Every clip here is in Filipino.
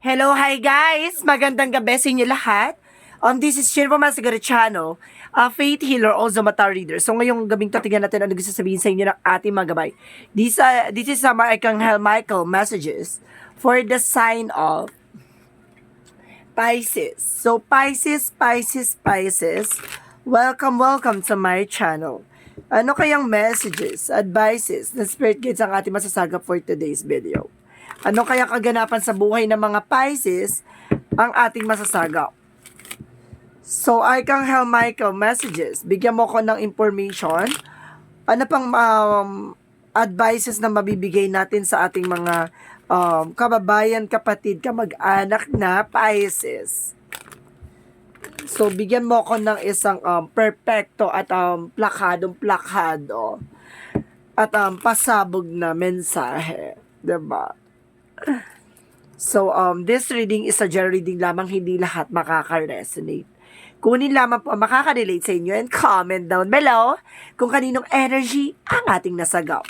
Hello, hi guys! Magandang gabi sa inyo lahat. This is Shirva Masigarichano, a faith healer, also mata reader. So ngayong gabing to, tingnan natin ano gusto sabihin sa inyo ng ating mga gabay. This is some Archangel Michael messages for the sign of Pisces. So Pisces, welcome to my channel. Ano kayang messages, advices, na spirit guides ang ating masasagap for today's video? Ano kaya kaganapan sa buhay ng mga Pisces ang ating masasagap? So, Archangel Michael messages. Bigyan mo ko ng information. Ano pang advices na mabibigay natin sa ating mga kababayan, kapatid, kamag-anak na Pisces? So, bigyan mo ko ng isang perfecto at plakado at pasabog na mensahe. Diba? So, this reading is a general reading lamang, hindi lahat makaka-resonate. Kunin lamang po ang makaka-relate sa inyo and comment down below kung kaninong energy ang ating nasagaw.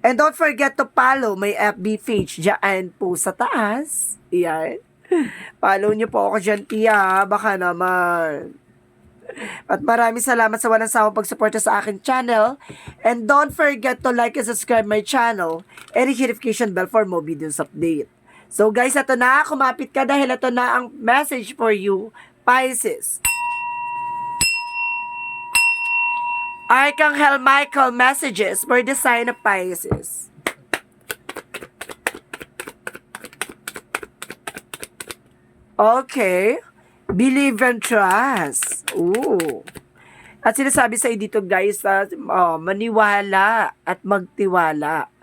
And don't forget to follow my FB page dyan po sa taas. Yan. Follow nyo po ako dyan, tiya. Baka naman. At maraming salamat sa walang sawang pagsuporta sa aking channel. And don't forget to like and subscribe my channel and hit notification bell for more videos update. So guys, ito na. Kumapit ka dahil ito na ang message for you, Pisces. Archangel Michael messages for the sign of Pisces. Okay. Believe and trust. Ooh. At sinasabi sa dito guys, maniwala at magtiwala.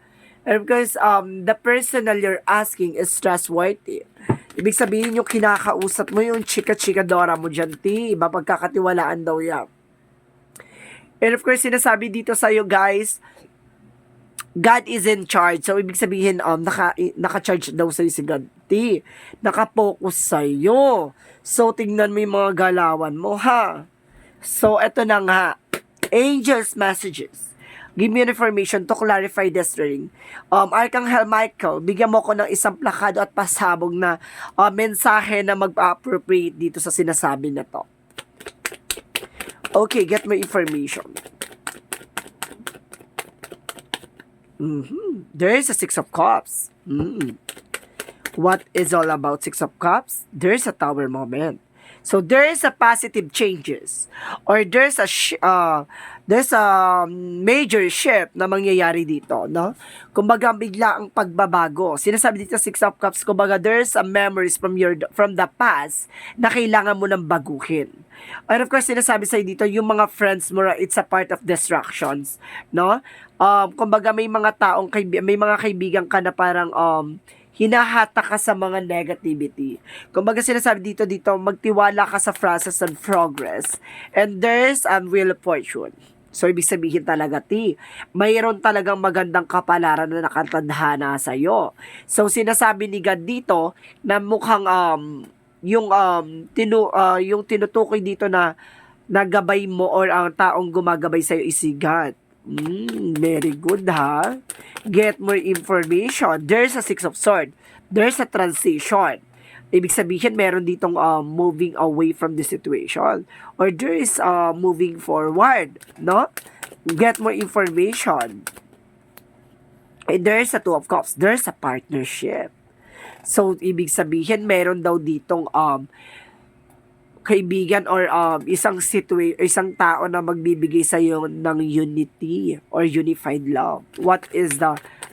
And because the person that you're asking is trustworthy. Ibig sabihin yung kinakausap mo, yung chika-chikadora mo dyan, iba pagkakatiwalaan daw yan. And of course, sinasabi dito sa iyo guys, God is in charge. So, ibig sabihin, naka-charge daw sa'yo si God. Naka-focus sa'yo. So, tingnan mo yung mga galawan mo, ha? So, eto na nga. Angels messages. Give me information to clarify this reading. Archangel Michael, bigyan mo ko ng isang plakado at pasabog na mensahe na mag-appropriate dito sa sinasabi na to. Okay, get my information. There is a Six of Cups. What is all about Six of Cups? There is a Tower moment. So there is a positive changes, or there's a major shift na mangyayari dito, no? Kumbaga bigla ang pagbabago. Sinasabi dito Six of Cups, kumbaga there's a memories from the past na kailangan mo nang baguhin. And of course, sinasabi sa dito yung mga friends mo, it's a part of distractions, no? Kumbaga may mga may mga kaibigan ka na parang hinahata ka sa mga negativity. Kumbaga sinasabi dito, magtiwala ka sa process and progress. And there's wheel of fortune. So, ibig sabihin talaga, mayroon talagang magandang kapalaran na nakatadhana sa'yo. So, sinasabi ni God dito na mukhang yung tinutukoy dito na nagabay mo or ang taong gumagabay sa'yo is si God. Very good, ha? Get more information. There's a Six of Swords. There's a transition. Ibig sabihin, meron ditong moving away from the situation. Or there is moving forward, no? Get more information. And there's a Two of Cups. There's a partnership. So, ibig sabihin, meron daw ditong kaibigan or isang tao na magbibigay sa iyo ng unity or unified love. What is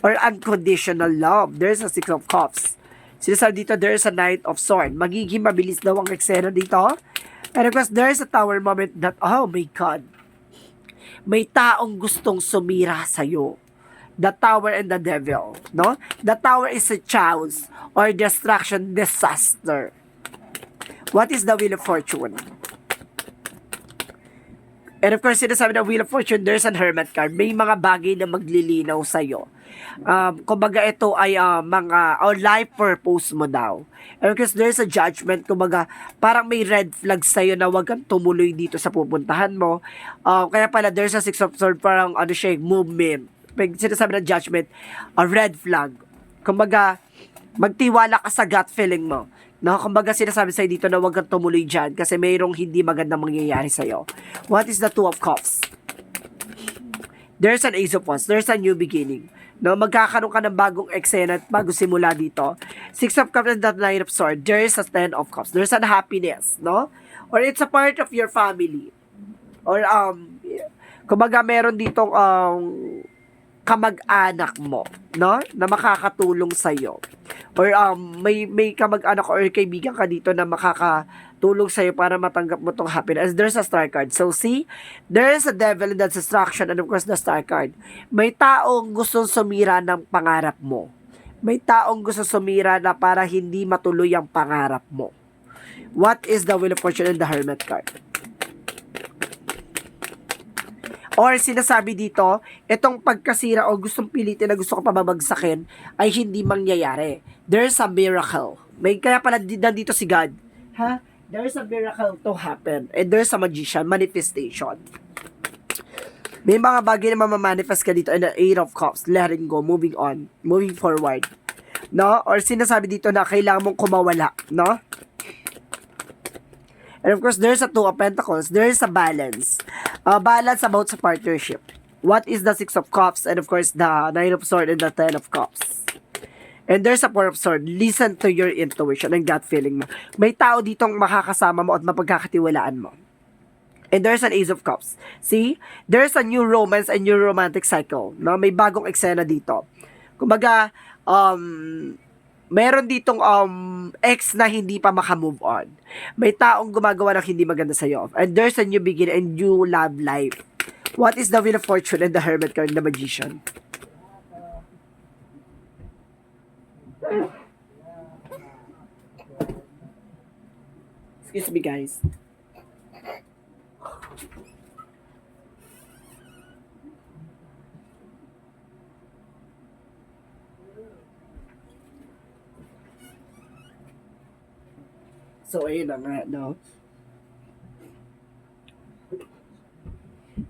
or unconditional love? There's a Six of Cups. Sinasabi dito, there's a Knight of Swords. Magiging mabilis daw ang eksena dito. And of course, there's a Tower moment that, oh my God, may taong gustong sumira sa iyo. The Tower and the Devil, no? The Tower is a chaos or destruction, disaster. What is the Wheel of Fortune? And of course, sinasabi ng Wheel of Fortune, there's an Hermit card. May mga bagay na maglilinaw sa'yo. Kumbaga ito ay mga life purpose mo daw. And of course, there's a Judgment. Kumbaga, parang may red flag sa'yo na wag kang tumuloy dito sa pupuntahan mo. Kaya pala, there's a Six of Swords, parang movement. Sinasabi ng Judgment, a red flag. Kumbaga, Magtiwala ka sa gut feeling mo. No, kumbaga sinasabi sa'yo dito na huwag kang tumuloy dyan kasi mayroong hindi magandang mangyayari sa'yo. What is the Two of Cups? There's an Ace of Wands. There's a new beginning. No, magkakaroon ka ng bagong eksena at bagong simula dito. Six of Cups and the Nine of Swords. There's a Ten of Cups. There's an happiness, no? Or it's a part of your family. Or kumbaga meron ditong kamag-anak mo, no? Na makakatulong sa iyo. Or may kamag-anak or kaibigan ka dito na makakatulong sa iyo para matanggap mo tong happiness. There's a star card. So see, there's a devil and the destruction and of course the star card. May taong gustong sumira ng pangarap mo. May taong gusto sumira na para hindi matuloy ang pangarap mo. What is the Wheel of Fortune and the Hermit card? Or sinasabi dito, itong pagkasira o gustong pilitin na gusto ko pababagsakin ay hindi mangyayari. There's a miracle. May kaya pala nandito si God. Ha? There's a miracle to happen. And there's a magician, manifestation. May mga bagay na mamamanifest ka dito in the Eight of Cups, letting go, moving on, moving forward. No? Or sinasabi dito na kailangan mong kumawala. No? And of course, there's a Two of Pentacles. There's a balance. Balance about sa partnership. What is the Six of Cups? And of course, the Nine of Swords and the Ten of Cups. And there's a Four of Swords. Listen to your intuition and gut feeling mo. May tao ditong makakasama mo at mapagkakatiwalaan mo. And there's an Ace of Cups. See? There's a new romance and new romantic cycle. No? May bagong eksena dito. Kumbaga, meron ditong ex na hindi pa makamove on. May taong gumagawa ng hindi maganda sa'yo. And there's a new beginning and new love life. What is the Wheel of Fortune and the Hermit card and the Magician? Excuse me, guys. So, ayun na nga, no?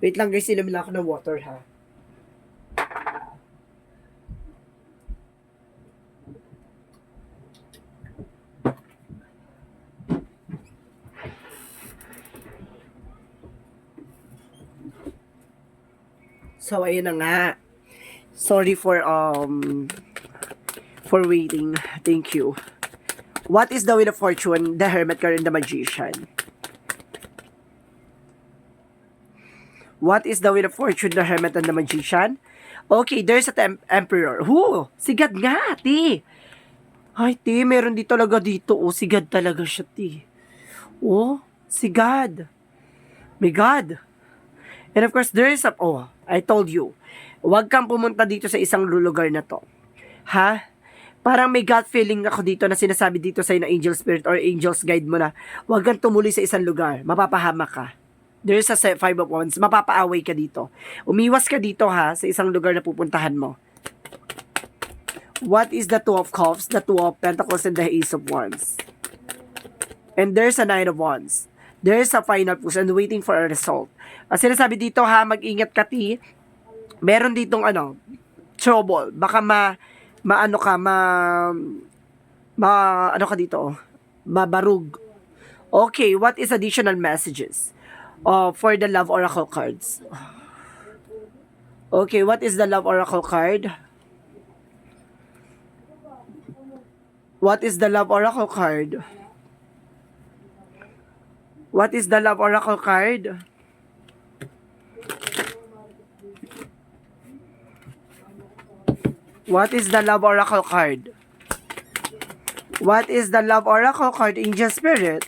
Wait lang guys, inumin lang ako ng water, ha? So, ayun na nga. Sorry for waiting. Thank you. What is the Wheel of Fortune, the Hermit card, and the Magician? What is the Wheel of Fortune, the Hermit, and the Magician? Okay, there's a Emperor. Si God nga, ti. Ay, ti, meron di talaga dito. Si God talaga siya, ti. Si God. May God. And of course, there is a, I told you, huwag kang pumunta dito sa isang lugar na to. Ha? Parang may gut feeling ako dito na sinasabi dito sa'yo na angel spirit or angel's guide mo na huwag kang tumuloy sa isang lugar. Mapapahamak ka. There's a Five of Wands. Mapapaaway ka dito. Umiwas ka dito ha sa isang lugar na pupuntahan mo. What is the Two of Cups, the Two of Pentacles, and the Ace of Wands? And there's a Nine of Wands. There's a final push and waiting for a result. Sinasabi dito ha, mag-ingat ka ti. Meron ditong trouble. Baka mabarug. Okay, what is additional messages for the Love Oracle cards? Okay, what is the Love Oracle card? What is the Love Oracle card? What is the Love Oracle card? What is the Love Oracle card? What is the Love Oracle card, Angel Spirit?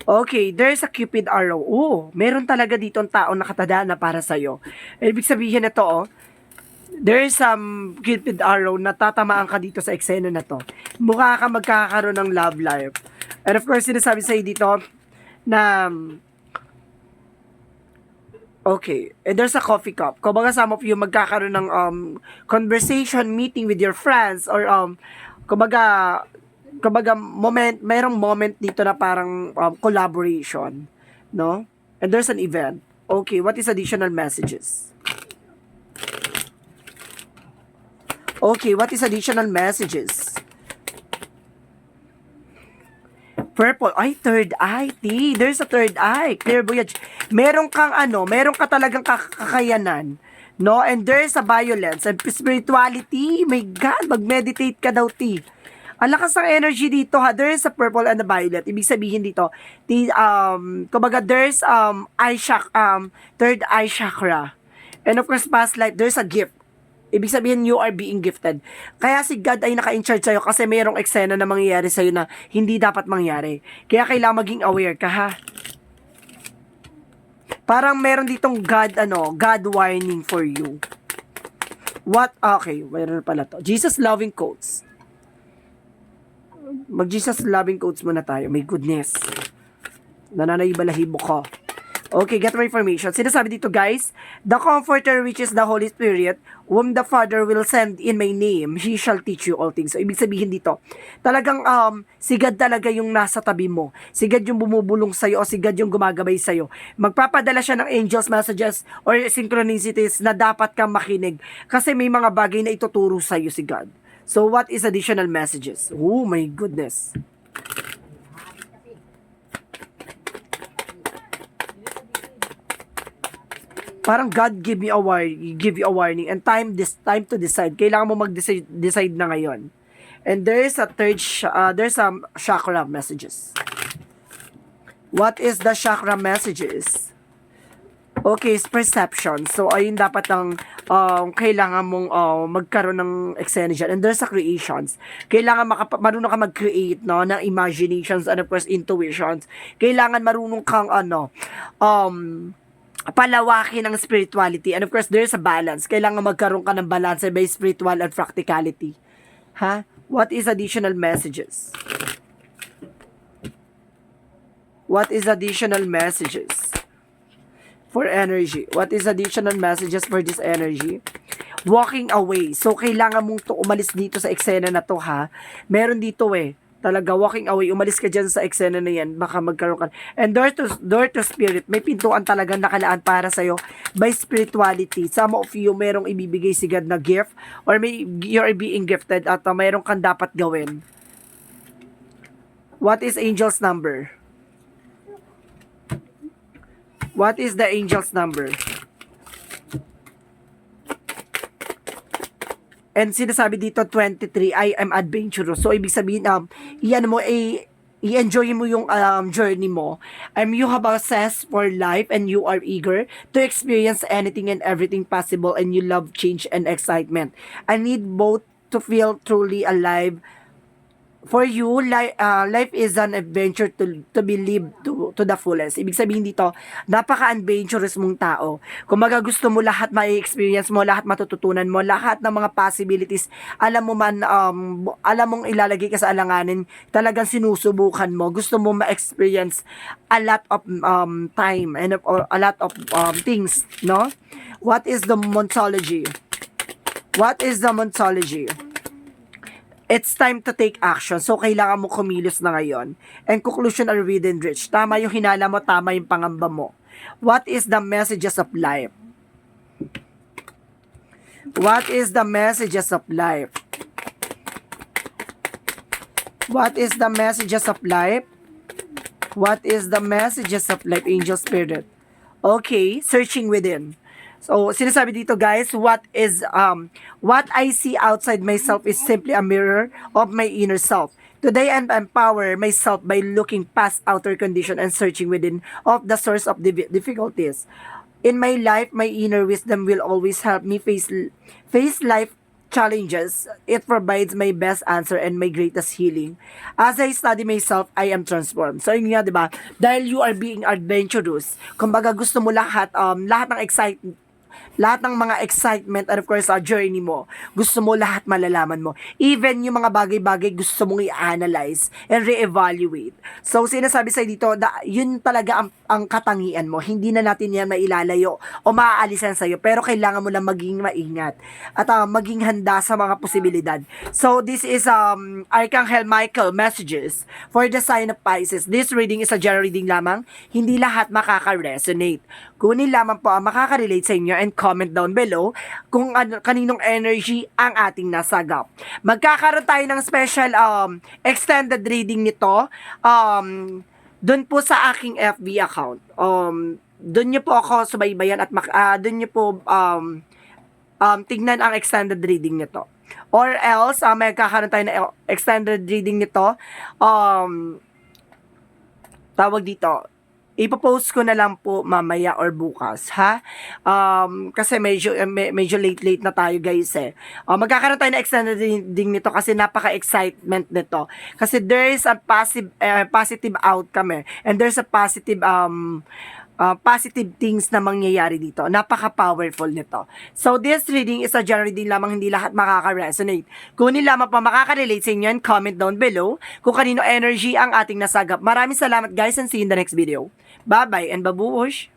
Okay, there's a Cupid arrow. Meron talaga dito ang taong nakatadaan na para sa'yo. Ibig sabihin na to, there's some Cupid arrow na tatamaan ka dito sa eksena na to. Mukha ka magkakaroon ng love life. And of course, sinasabi sa'yo dito na okay, and there's a coffee cup. Kumbaga some of you magkakaroon ng conversation, meeting with your friends or kumbaga mayroong moment dito na parang collaboration, no? And there's an event. Okay, what is additional messages? Okay, what is additional messages? Purple. Ay, third eye. T. There's a third eye. Clairvoyance. Meron kang meron ka talagang kakayanan. No? And there's a violence and spirituality. My God, mag-meditate ka daw, T. Ang lakas ng energy dito, ha. There's a purple and a violet. Ibig sabihin dito, kumbaga, there's third eye chakra. And of course, past life, there's a gift. Ibig sabihin, you are being gifted. Kaya si God ay naka-in-charge sa'yo kasi mayroong eksena na mangyayari sa'yo na hindi dapat mangyari. Kaya kailangan maging aware ka, ha? Parang meron ditong God warning for you. What? Okay, meron pala to. Jesus loving quotes. Mag-Jesus loving quotes muna tayo. My goodness. Nananay-balahibo ko. Okay, get my information. Sinasabi dito, guys, the Comforter, which is the Holy Spirit, whom the Father will send in my name, He shall teach you all things. So, ibig sabihin dito, talagang si God talaga yung nasa tabi mo. Si God yung bumubulong sa'yo o si God yung gumagabay sa'yo. Magpapadala siya ng angels messages or synchronicities na dapat kang makinig. Kasi may mga bagay na ituturo sa'yo si God. So, what is additional messages? Oh my goodness. Parang God give you a warning and time to decide. Kailangan mo mag-decide na ngayon. And there's a chakra messages. What is the chakra messages? Okay, it's perception. So, ayun dapat ang kailangan mong magkaroon ng eksena dyan. And there's a creations. Kailangan marunong ka mag-create, no, ng imaginations and of course, intuitions. Kailangan marunong kang, palawakin ng spirituality. And of course, there's a balance. Kailangan magkaroon ka ng balance by spiritual and practicality. Ha? What is additional messages? What is additional messages for energy? What is additional messages for this energy? Walking away. So, kailangan mong umalis dito sa eksena na to, ha? Meron dito talaga, walking away, umalis ka dyan sa eksena na yan, baka magkaroon ka. And door to spirit, may pintuan talaga nakalaan para sa'yo by spirituality. Some of you, merong ibibigay si God na gift, or you're being gifted at mayroong kang dapat gawin. What is angel's number? What is the angel's number? And sinasabi dito, 23, I am adventurous. So, ibig sabihin, i-enjoy mo yung journey mo. You have a zest for life and you are eager to experience anything and everything possible and you love change and excitement. I need both to feel truly alive. For you, life is an adventure to be lived to the fullest. Ibig sabihin dito, napaka-adventurous mong tao. Kung gusto mo lahat ma-experience mo, lahat matututunan mo, lahat ng mga possibilities, alam mong ilalagay ka sa alanganin, talagang sinusubukan mo. Gusto mo ma-experience a lot of time and a lot of things, no? What is the Montology? What is the Montology? It's time to take action. So, kailangan mo kumilos na ngayon. And conclusion are within reach. Tama yung hinala mo, tama yung pangamba mo. What is the messages of life? What is the messages of life? What is the messages of life? What is the messages of life, angel spirit? Okay, searching within. So, sinasabi dito, guys, what I see outside myself is simply a mirror of my inner self. Today, I empower myself by looking past outer condition and searching within of the source of the difficulties. In my life, my inner wisdom will always help me face life challenges. It provides my best answer and my greatest healing. As I study myself, I am transformed. So, yun nga, diba? Dahil you are being adventurous, kumbaga gusto mo lahat ng excitement, lahat ng mga excitement and of course journey mo, gusto mo lahat malalaman mo. Even yung mga bagay-bagay gusto mong i-analyze and re-evaluate. So, sinasabi sa'yo dito, yun talaga ang katangian mo. Hindi na natin yan mailalayo o maaalisan sa'yo. Pero kailangan mo lang maging maingat at maging handa sa mga posibilidad. So, this is Archangel Michael messages for the sign of Pisces. This reading is a general reading lamang. Hindi lahat makaka-resonate. Kunin lamang po ang makaka-relate sa inyo and comment down below kung kaninong energy ang ating nasagap. Magkakaroon tayo ng special extended reading nito. Doon po sa aking FB account. Doon nyo po ako subaybayan at doon nyo po tignan ang extended reading nito. Or else, may kakaroon tayo ng extended reading nito. Tawag dito. Ipopost ko na lang po mamaya or bukas, ha? Kasi medyo late na tayo, guys, eh. Magkakaroon tayo ng extended reading nito kasi napaka-excitement nito. Kasi there is a positive outcome, eh. And there's a positive things na mangyayari dito. Napaka-powerful nito. So, this reading is a general reading lamang, hindi lahat makaka-resonate. Kunin lamang pa makaka-relate sa inyo and comment down below kung kanino energy ang ating nasagap. Maraming salamat, guys, and see you in the next video. Bye-bye and babush!